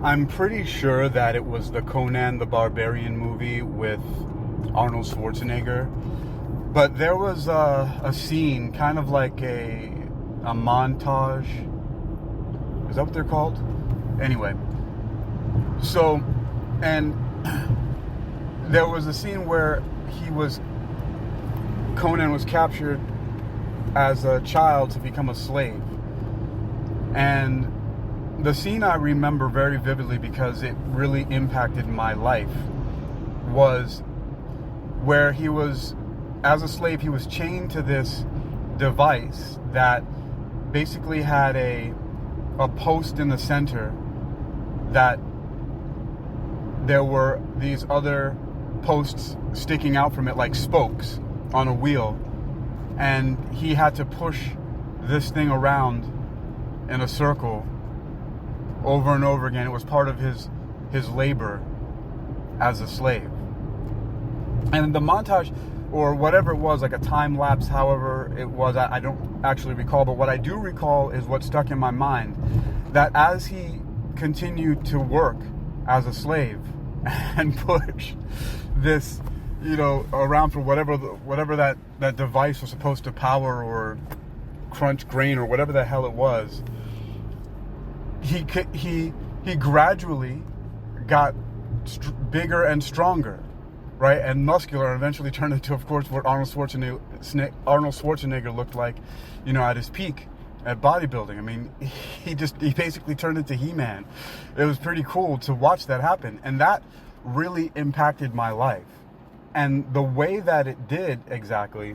I'm pretty sure that it was the Conan the Barbarian movie with Arnold Schwarzenegger. But there was a scene, kind of like a montage. Is that what they're called? Anyway. So, and there was a scene where Conan was captured as a child to become a slave. And the scene I remember very vividly because it really impacted my life was where he was, as a slave, he was chained to this device that basically had a post in the center that there were these other posts sticking out from it like spokes on a wheel, and he had to push this thing around in a circle over and over again. It was part of his labor as a slave. And the montage, or whatever it was, like a time lapse, however it was, I don't actually recall, but what I do recall is what stuck in my mind, that as he continued to work as a slave and push this, around for whatever that device was supposed to power or crunch grain or whatever the hell it was, he gradually got bigger and stronger, right, and muscular, and eventually turned into, of course, what Arnold Schwarzenegger looked like, at his peak at bodybuilding. I mean, he basically turned into He-Man. It was pretty cool to watch that happen, and that really impacted my life. And the way that it did exactly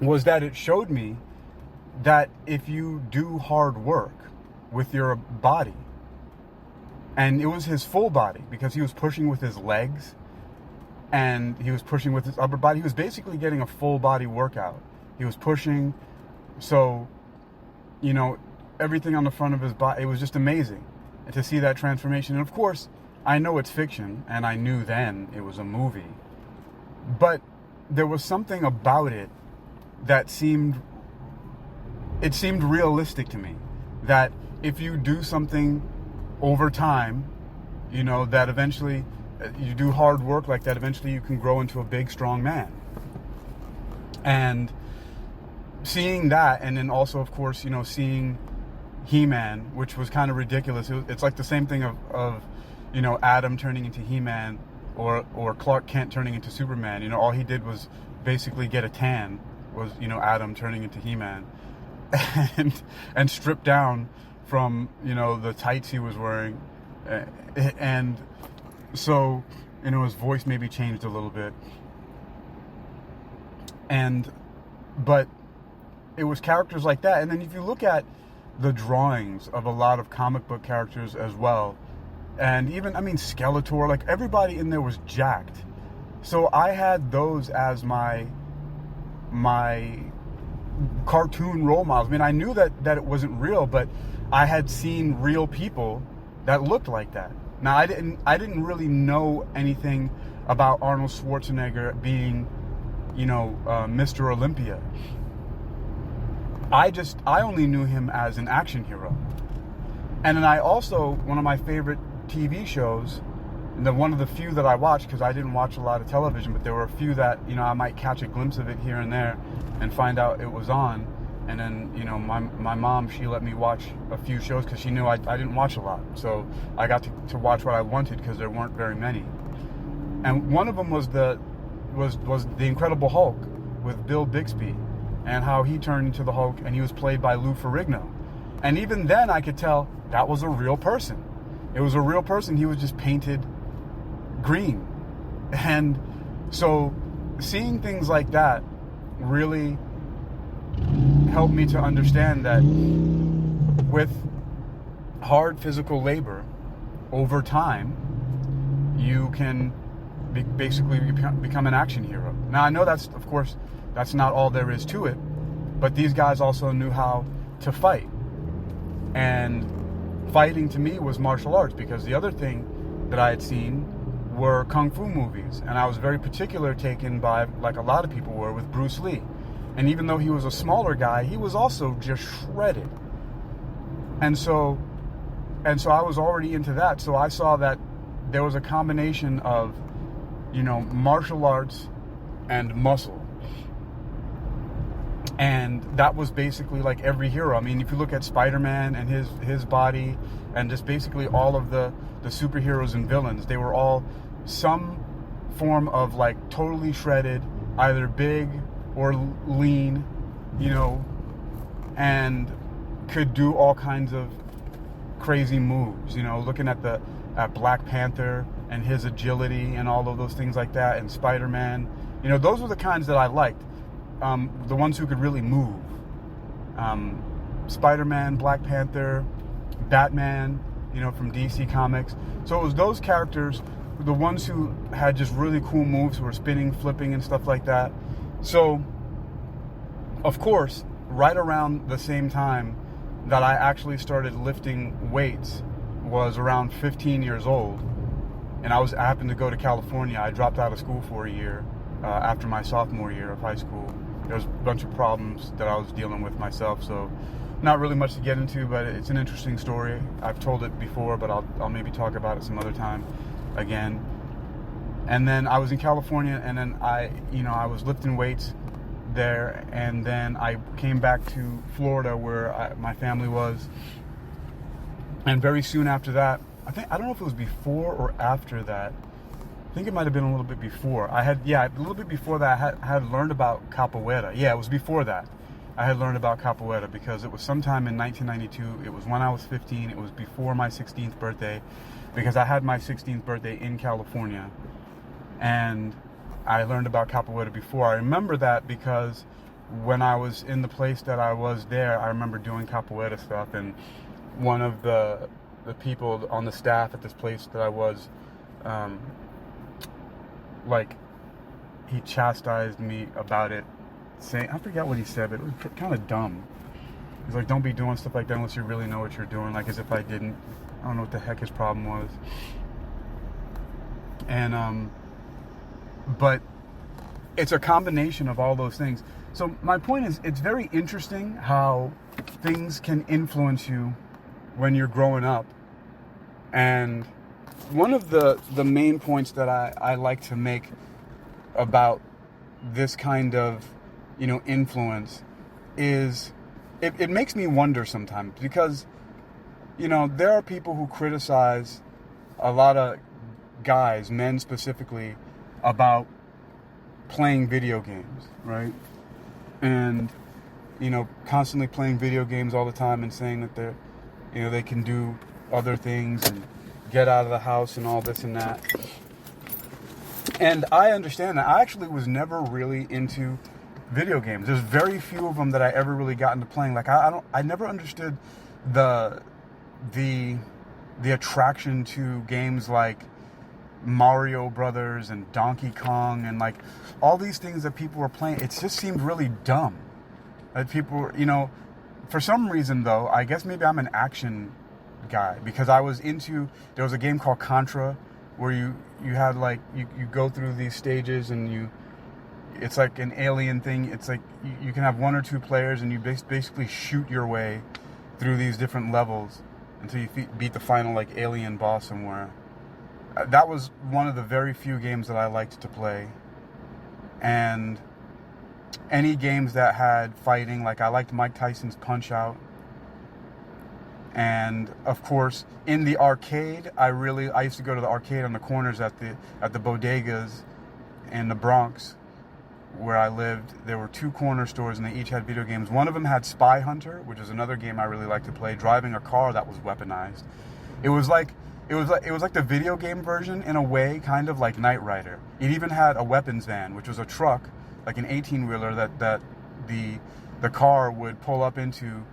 was that it showed me that if you do hard work with your body, and it was his full body, because he was pushing with his legs and he was pushing with his upper body. He was basically getting a full body workout. He was pushing, so, everything on the front of his body, it was just amazing to see that transformation. And of course, I know it's fiction, and I knew then it was a movie, but there was something about it that seemed realistic to me, that if you do something over time, that eventually you do hard work like that, eventually you can grow into a big, strong man. And seeing that, and then also, of course, seeing He-Man, which was kind of ridiculous. It's like the same thing of Adam turning into He-Man, or Clark Kent turning into Superman. All he did was basically get a tan, was, Adam turning into He-Man, and stripped down from, the tights he was wearing. And so, his voice maybe changed a little bit. But it was characters like that. And then if you look at the drawings of a lot of comic book characters as well, and even, Skeletor, like, everybody in there was jacked. So I had those as my cartoon role models. I knew that it wasn't real, but I had seen real people that looked like that. Now, I didn't really know anything about Arnold Schwarzenegger being, Mr. Olympia. I only knew him as an action hero. And then I also, one of my favorite TV shows, one of the few that I watched, because I didn't watch a lot of television, but there were a few that, I might catch a glimpse of it here and there and find out it was on. And then, my mom, she let me watch a few shows because she knew I didn't watch a lot. So I got to watch what I wanted because there weren't very many. And one of them was the Incredible Hulk with Bill Bixby, and how he turned into the Hulk, and he was played by Lou Ferrigno. And even then I could tell that was a real person. It was a real person. He was just painted green. And so seeing things like that really helped me to understand that with hard physical labor over time, you can basically become an action hero. Now, I know that's not all there is to it, but these guys also knew how to fight. And fighting to me was martial arts, because the other thing that I had seen were kung fu movies, and I was very particular taken by, like a lot of people were, with Bruce Lee. And even though he was a smaller guy, he was also just shredded. And so And so I was already into that. So I saw that there was a combination of, martial arts and muscle. And that was basically like every hero. I mean, if you look at Spider-Man and his body, and just basically all of the superheroes and villains, they were all some form of like totally shredded, either big or lean, and could do all kinds of crazy moves. Looking at Black Panther and his agility and all of those things like that, and Spider-Man, those were the kinds that I liked. The ones who could really move. Spider-Man, Black Panther, Batman, from DC Comics. So it was those characters, the ones who had just really cool moves, who were spinning, flipping, and stuff like that. So, of course, right around the same time that I actually started lifting weights was around 15 years old. And I happened to go to California. I dropped out of school for a year after my sophomore year of high school. There was a bunch of problems that I was dealing with myself, so not really much to get into, but it's an interesting story. I've told it before, but I'll maybe talk about it some other time again. And then I was in California, and then I was lifting weights there, and then I came back to Florida where my family was. And very soon after that, I don't know if it was before or after that. I think it might have been a little bit before. A little bit before that, I had learned about capoeira. Yeah, it was before that. I had learned about capoeira because it was sometime in 1992. It was when I was 15. It was before my 16th birthday, because I had my 16th birthday in California. And I learned about capoeira before. I remember that because when I was in the place that I was there, I remember doing capoeira stuff. And one of the people on the staff at this place that I was, he chastised me about it, saying, I forget what he said, but it was kind of dumb. He's like, don't be doing stuff like that unless you really know what you're doing, like as if I didn't. I don't know what the heck his problem was. And, but it's a combination of all those things. So my point is, it's very interesting how things can influence you when you're growing up. And one of the main points that I like to make about this kind of, influence is it makes me wonder sometimes, because, there are people who criticize a lot of guys, men specifically, about playing video games, right? And, constantly playing video games all the time and saying that they're, they can do other things and get out of the house and all this and that. And I understand that. I actually was never really into video games. There's very few of them that I ever really got into playing. Like I never understood the attraction to games like Mario Brothers and Donkey Kong and like all these things that people were playing. It just seemed really dumb. That people, for some reason though, I guess maybe I'm an action guy, because I was into, there was a game called Contra where you had like, you go through these stages and it's like an alien thing. It's like you can have one or two players and you basically shoot your way through these different levels until you beat the final like alien boss somewhere. That was one of the very few games that I liked to play. And any games that had fighting, like I liked Mike Tyson's Punch-Out. And of course, in the arcade, I used to go to the arcade on the corners at the bodegas in the Bronx where I lived. There were two corner stores and they each had video games. One of them had Spy Hunter, which is another game I really liked to play, driving a car that was weaponized. It was like the video game version in a way, kind of like Knight Rider. It even had a weapons van, which was a truck, like an 18-wheeler that the car would pull up into,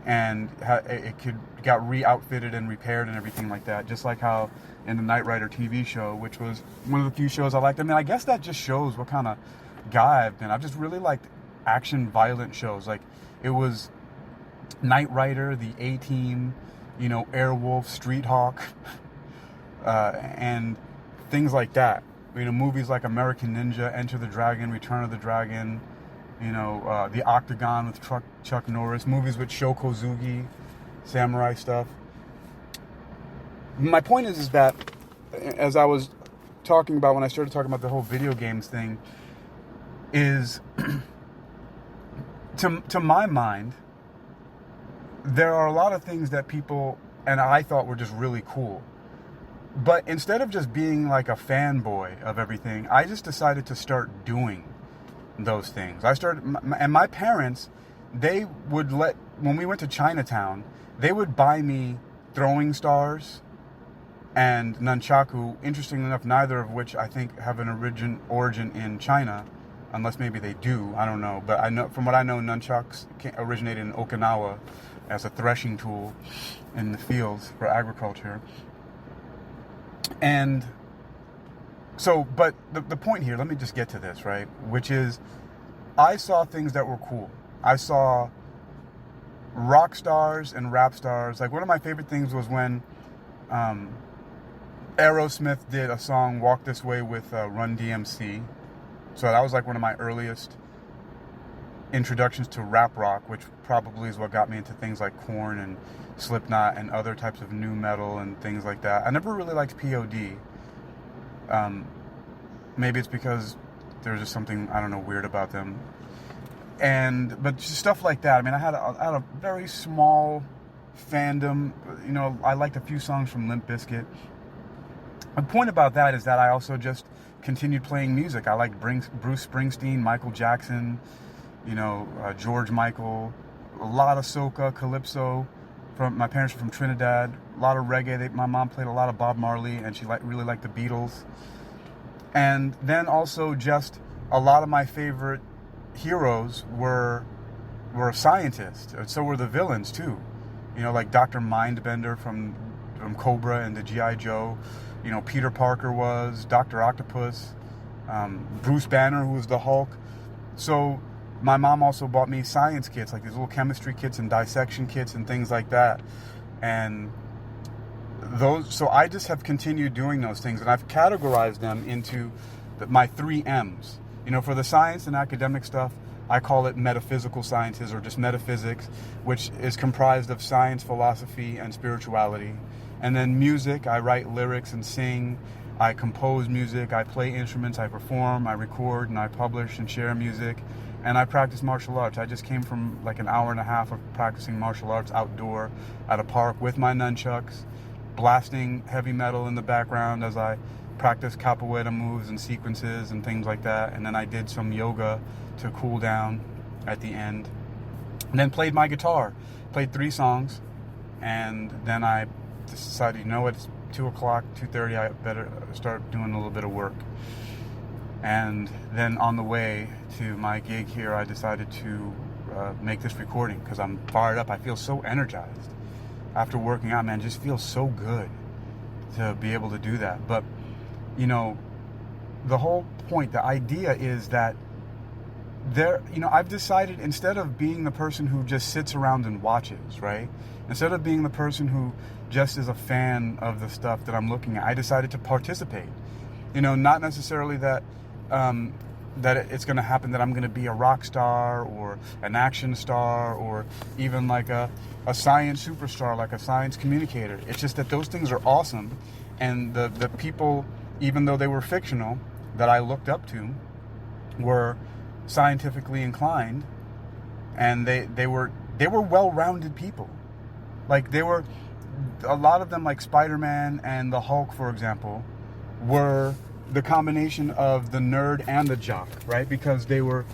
and it got re-outfitted and repaired and everything like that, just like how in the Knight Rider TV show, which was one of the few shows I liked. I mean, I guess that just shows what kind of guy I've been. I've just really liked action, violent shows. Like, it was Knight Rider, the A-Team, Airwolf, Street Hawk, and things like that. Movies like American Ninja, Enter the Dragon, Return of the Dragon, The Octagon with Chuck Norris, movies with Sho Kosugi, samurai stuff. my point is that, as I was talking about when I started talking about the whole video games thing, is to my mind, there are a lot of things that people and I thought were just really cool. But instead of just being like a fanboy of everything, I just decided to start doing those things. And my parents, they would when we went to Chinatown, they would buy me throwing stars and nunchaku, interestingly enough, neither of which I think have an origin in China, unless maybe they do, I don't know. But I know, from what I know, nunchucks originated in Okinawa as a threshing tool in the fields for agriculture. And so, but the point here, let me just get to this, right? Which is, I saw things that were cool. I saw rock stars and rap stars. Like, one of my favorite things was when Aerosmith did a song, Walk This Way, with Run DMC. So that was like one of my earliest introductions to rap rock, which probably is what got me into things like Korn and Slipknot and other types of nu metal and things like that. I never really liked POD. Maybe it's because there's just something, I don't know, weird about them. But just stuff like that. I mean, I had a very small fandom. You know, I liked a few songs from Limp Bizkit. The point about that is that I also just continued playing music. I liked Bruce Springsteen, Michael Jackson, George Michael, a lot of soca, calypso. My parents are from Trinidad. A lot of reggae. My mom played a lot of Bob Marley, and she really liked the Beatles. And then also just a lot of my favorite heroes were scientists. And so were the villains too. Like Dr. Mindbender from Cobra and the G.I. Joe. Peter Parker was, Dr. Octopus, Bruce Banner, who was the Hulk. So my mom also bought me science kits, like these little chemistry kits and dissection kits and things like that. And so I just have continued doing those things, and I've categorized them into my 3 M's. For the science and academic stuff, I call it metaphysical sciences, or just metaphysics, which is comprised of science, philosophy, and spirituality. And then music, I write lyrics and sing. I compose music, I play instruments, I perform, I record, and I publish and share music. And I practice martial arts. I just came from like an hour and a half of practicing martial arts outdoor at a park with my nunchucks, blasting heavy metal in the background as I practice capoeira moves and sequences and things like that. And then I did some yoga to cool down at the end. And then played my guitar. Played 3 songs. And then I decided, it's 2 o'clock, 2:30, I better start doing a little bit of work. And then on the way to my gig here, I decided to make this recording because I'm fired up. I feel so energized after working out, man. It just feels so good to be able to do that. But, the whole point, the idea is that I've decided, instead of being the person who just sits around and watches, right? Instead of being the person who just is a fan of the stuff that I'm looking at, I decided to participate. Not necessarily that it's going to happen that I'm going to be a rock star or an action star or even like a science superstar, like a science communicator. It's just that those things are awesome, and the people, even though they were fictional, that I looked up to were scientifically inclined, and they were well-rounded people. Like, they were, a lot of them, like Spider-Man and the Hulk, for example, were the combination of the nerd and the jock, right? Because they were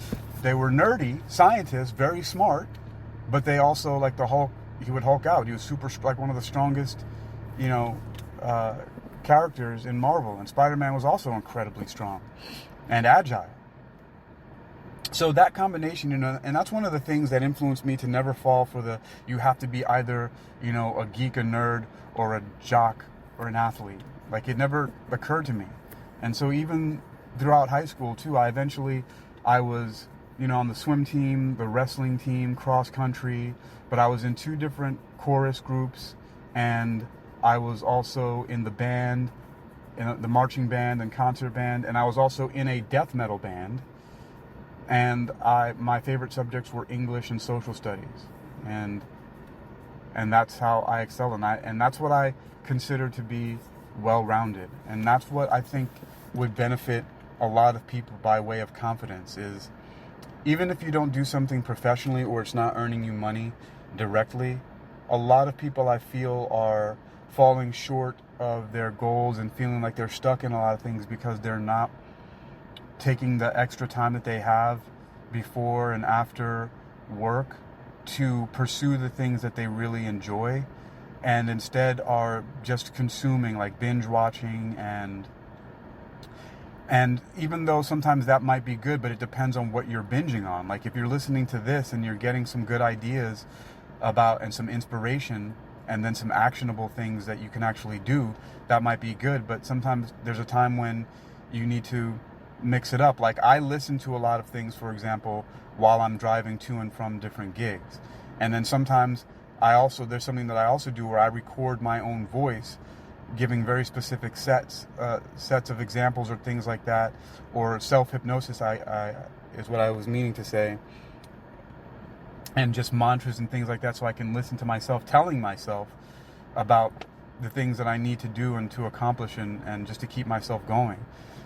nerdy scientists, very smart, but they also, like the Hulk, he would Hulk out. He was super, like one of the strongest, characters in Marvel. And Spider-Man was also incredibly strong and agile. So that combination, and that's one of the things that influenced me to never fall for you have to be either, a geek, a nerd, or a jock, or an athlete. Like, it never occurred to me. And so even throughout high school, too, I was, on the swim team, the wrestling team, cross country, but I was in 2 different chorus groups, and I was also in the band, in the marching band and concert band, and I was also in a death metal band. And my favorite subjects were English and social studies. And And that's how I excel in that. And that's what I consider to be well-rounded. And that's what I think would benefit a lot of people by way of confidence is, even if you don't do something professionally or it's not earning you money directly, a lot of people I feel are falling short of their goals and feeling like they're stuck in a lot of things because they're not taking the extra time that they have before and after work to pursue the things that they really enjoy, and instead are just consuming, like binge watching. And even though sometimes that might be good, but it depends on what you're binging on. Like if you're listening to this and you're getting some good ideas about and some inspiration and then some actionable things that you can actually do, that might be good. But sometimes there's a time when you need to mix it up. Like I listen to a lot of things, for example, while I'm driving to and from different gigs. And then sometimes there's something that I also do where I record my own voice giving very specific sets of examples or things like that, or self-hypnosis is what I was meaning to say, and just mantras and things like that, so I can listen to myself telling myself about the things that I need to do and to accomplish and just to keep myself going.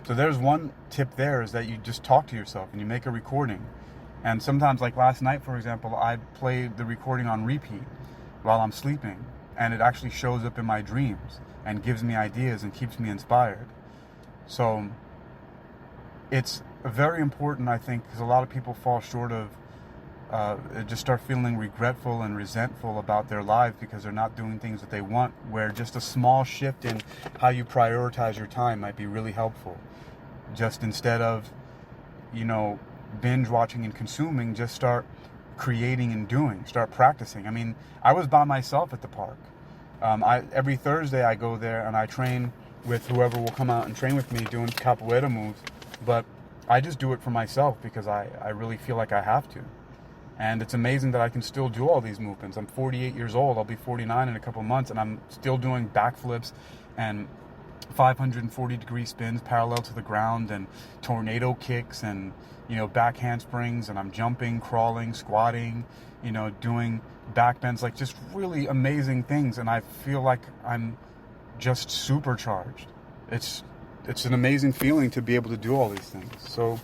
So there's one tip there, is that you just talk to yourself and you make a recording. And sometimes, like last night, for example, I played the recording on repeat while I'm sleeping, and it actually shows up in my dreams and gives me ideas and keeps me inspired. So it's very important, I think, because a lot of people fall short of, just start feeling regretful and resentful about their lives because they're not doing things that they want, where just a small shift in how you prioritize your time might be really helpful. Just instead of, binge watching and consuming, just start creating and doing, start practicing. I mean, I was by myself at the park. Every Thursday I go there and I train with whoever will come out and train with me doing capoeira moves, but I just do it for myself because I really feel like I have to. And it's amazing that I can still do all these movements. I'm 48 years old, I'll be 49 in a couple months, and I'm still doing backflips and 540-degree spins parallel to the ground and tornado kicks and, back handsprings, and I'm jumping, crawling, squatting, doing back bends, like just really amazing things. And I feel like I'm just supercharged. It's an amazing feeling to be able to do all these things. So,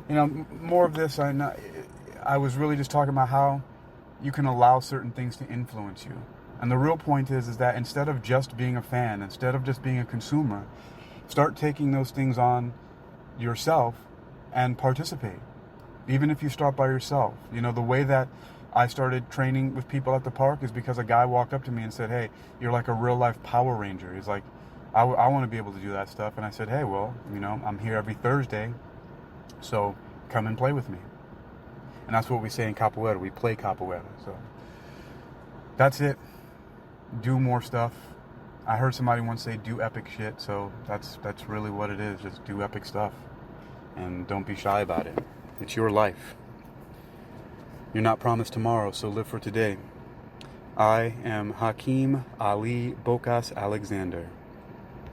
more of this, I was really just talking about how you can allow certain things to influence you. And the real point is that instead of just being a fan, instead of just being a consumer, start taking those things on yourself and participate. Even if you start by yourself. The way that I started training with people at the park is because a guy walked up to me and said, "Hey, you're like a real life Power Ranger." He's like, I want to be able to do that stuff. And I said, "Hey, well, I'm here every Thursday, so come and play with me." And that's what we say in capoeira. We play capoeira. So that's it. Do more stuff. I heard somebody once say, do epic shit. So that's really what it is. Just do epic stuff. And don't be shy about it. It's your life. You're not promised tomorrow, so live for today. I am Hakeem Ali-Bocas Alexander.